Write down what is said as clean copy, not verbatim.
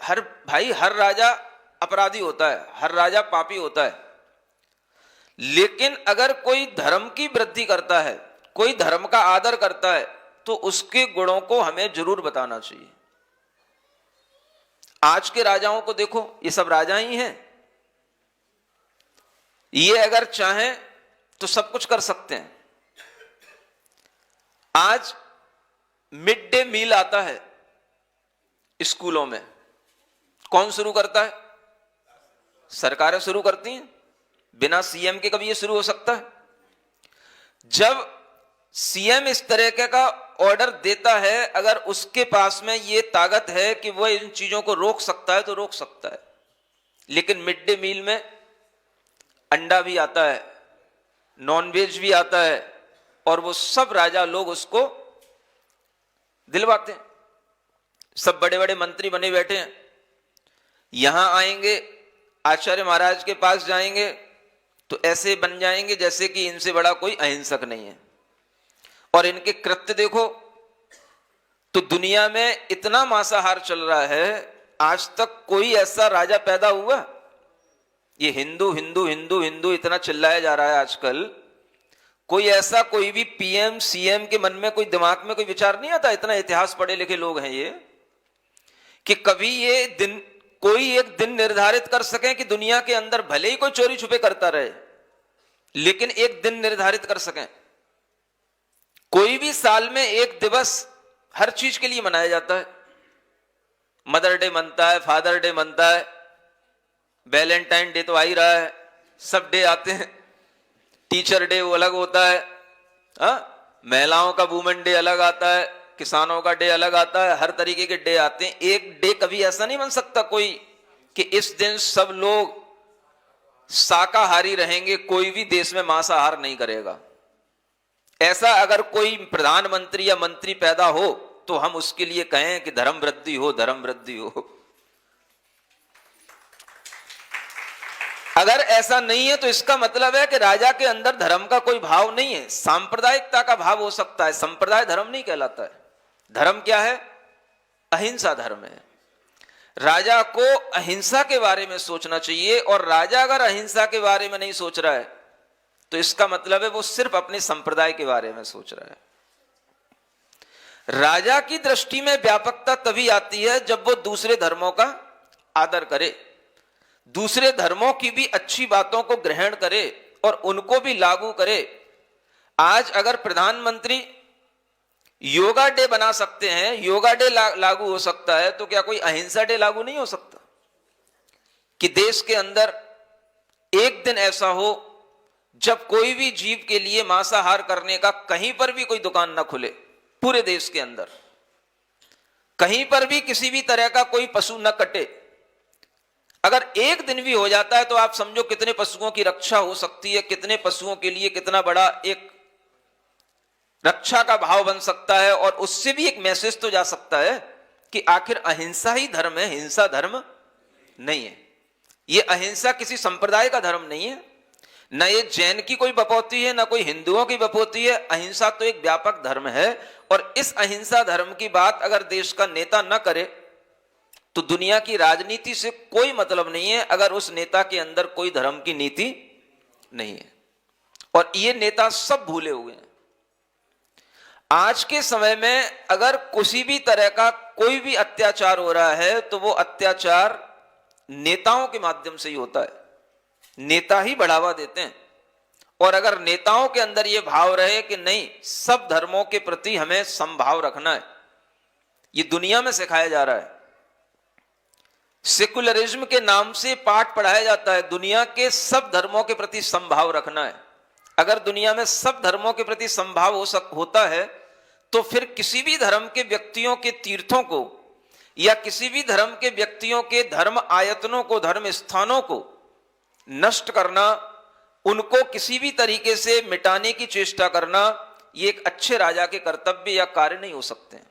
हर राजा अपराधी होता है, हर राजा पापी होता है, लेकिन अगर कोई धर्म की वृद्धि करता है, कोई धर्म का आदर करता है, तो उसके गुणों को हमें जरूर बताना चाहिए। आज के राजाओं को देखो, ये सब राजा ही हैं, ये अगर चाहें तो सब कुछ कर सकते हैं। आज मिड डे मील आता है स्कूलों में, कौन शुरू करता है? सरकारें शुरू करती हैं। बिना सीएम के कभी ये शुरू हो सकता है? जब सीएम इस तरह का ऑर्डर देता है, अगर उसके पास में ये ताकत है कि वह इन चीजों को रोक सकता है तो रोक सकता है। लेकिन मिड डे मील में अंडा भी आता है, नॉनवेज भी आता है, और वो सब राजा लोग उसको दिलवाते हैं। सब बड़े बड़े मंत्री बने बैठे हैं, यहां आएंगे, आचार्य महाराज के पास जाएंगे तो ऐसे बन जाएंगे जैसे कि इनसे बड़ा कोई अहिंसक नहीं है। और इनके कृत्य देखो तो दुनिया में इतना मांसाहार चल रहा है, आज तक कोई ऐसा राजा पैदा हुआ? ये हिंदू हिंदू हिंदू हिंदू इतना चिल्लाया जा रहा है आजकल, कोई ऐसा कोई भी पीएम सीएम के मन में, कोई दिमाग में कोई विचार नहीं आता, इतना इतिहास पढ़े लिखे लोग हैं ये, कि कभी ये दिन, कोई एक दिन निर्धारित कर सकें कि दुनिया के अंदर भले ही कोई चोरी छुपे करता रहे, लेकिन एक दिन निर्धारित कर सकें। कोई भी साल में एक दिवस हर चीज के लिए मनाया जाता है। मदर डे मनता है, फादर डे मनता है, वैलेंटाइन डे तो आ ही रहा है, सब डे आते हैं। टीचर डे वो अलग होता है, महिलाओं का वुमेन डे अलग आता है, किसानों का डे अलग आता है, हर तरीके के डे आते हैं। एक डे कभी ऐसा नहीं बन सकता कोई कि इस दिन सब लोग शाकाहारी रहेंगे, कोई भी देश में मांसाहार नहीं करेगा। ऐसा अगर कोई प्रधानमंत्री या मंत्री पैदा हो तो हम उसके लिए कहें कि धर्म वृद्धि हो, धर्म वृद्धि हो। अगर ऐसा नहीं है तो इसका मतलब है कि राजा के अंदर धर्म का कोई भाव नहीं है, सांप्रदायिकता का भाव हो सकता है। संप्रदाय धर्म नहीं कहलाता है। धर्म क्या है? अहिंसा धर्म है। राजा को अहिंसा के बारे में सोचना चाहिए, और राजा अगर अहिंसा के बारे में नहीं सोच रहा है तो इसका मतलब है वो सिर्फ अपने संप्रदाय के बारे में सोच रहा है। राजा की दृष्टि में व्यापकता तभी आती है जब वो दूसरे धर्मों का आदर करे, दूसरे धर्मों की भी अच्छी बातों को ग्रहण करे और उनको भी लागू करे। आज अगर प्रधानमंत्री योगा डे बना सकते हैं, योगा डे लागू हो सकता है, तो क्या कोई अहिंसा डे लागू नहीं हो सकता? कि देश के अंदर एक दिन ऐसा हो जब कोई भी जीव के लिए मांसाहार करने का कहीं पर भी कोई दुकान ना खुले, पूरे देश के अंदर कहीं पर भी किसी भी तरह का कोई पशु न कटे। अगर एक दिन भी हो जाता है तो आप समझो कितने पशुओं की रक्षा हो सकती है, कितने पशुओं के लिए कितना बड़ा एक रक्षा का भाव बन सकता है। और उससे भी एक मैसेज तो जा सकता है कि आखिर अहिंसा ही धर्म है, हिंसा धर्म नहीं है। ये अहिंसा किसी संप्रदाय का धर्म नहीं है, न ये जैन की कोई बपौती है, न कोई हिंदुओं की बपौती है। अहिंसा तो एक व्यापक धर्म है, और इस अहिंसा धर्म की बात अगर देश का नेता न करे तो दुनिया की राजनीति से कोई मतलब नहीं है, अगर उस नेता के अंदर कोई धर्म की नीति नहीं है। और ये नेता सब भूले हुए हैं। आज के समय में अगर किसी भी तरह का कोई भी अत्याचार हो रहा है तो वो अत्याचार नेताओं के माध्यम से ही होता है, नेता ही बढ़ावा देते हैं। और अगर नेताओं के अंदर ये भाव रहे कि नहीं, सब धर्मों के प्रति हमें समभाव रखना है, ये दुनिया में सिखाया जा रहा है। सेकुलरिज्म के नाम से पाठ पढ़ाया जाता है, दुनिया के सब धर्मों के प्रति समभाव रखना है। अगर दुनिया में सब धर्मों के प्रति समभाव होता है तो फिर किसी भी धर्म के व्यक्तियों के तीर्थों को या किसी भी धर्म के व्यक्तियों के धर्म आयतनों को, धर्म स्थानों को नष्ट करना, उनको किसी भी तरीके से मिटाने की चेष्टा करना, ये एक अच्छे राजा के कर्तव्य या कार्य नहीं हो सकते हैं।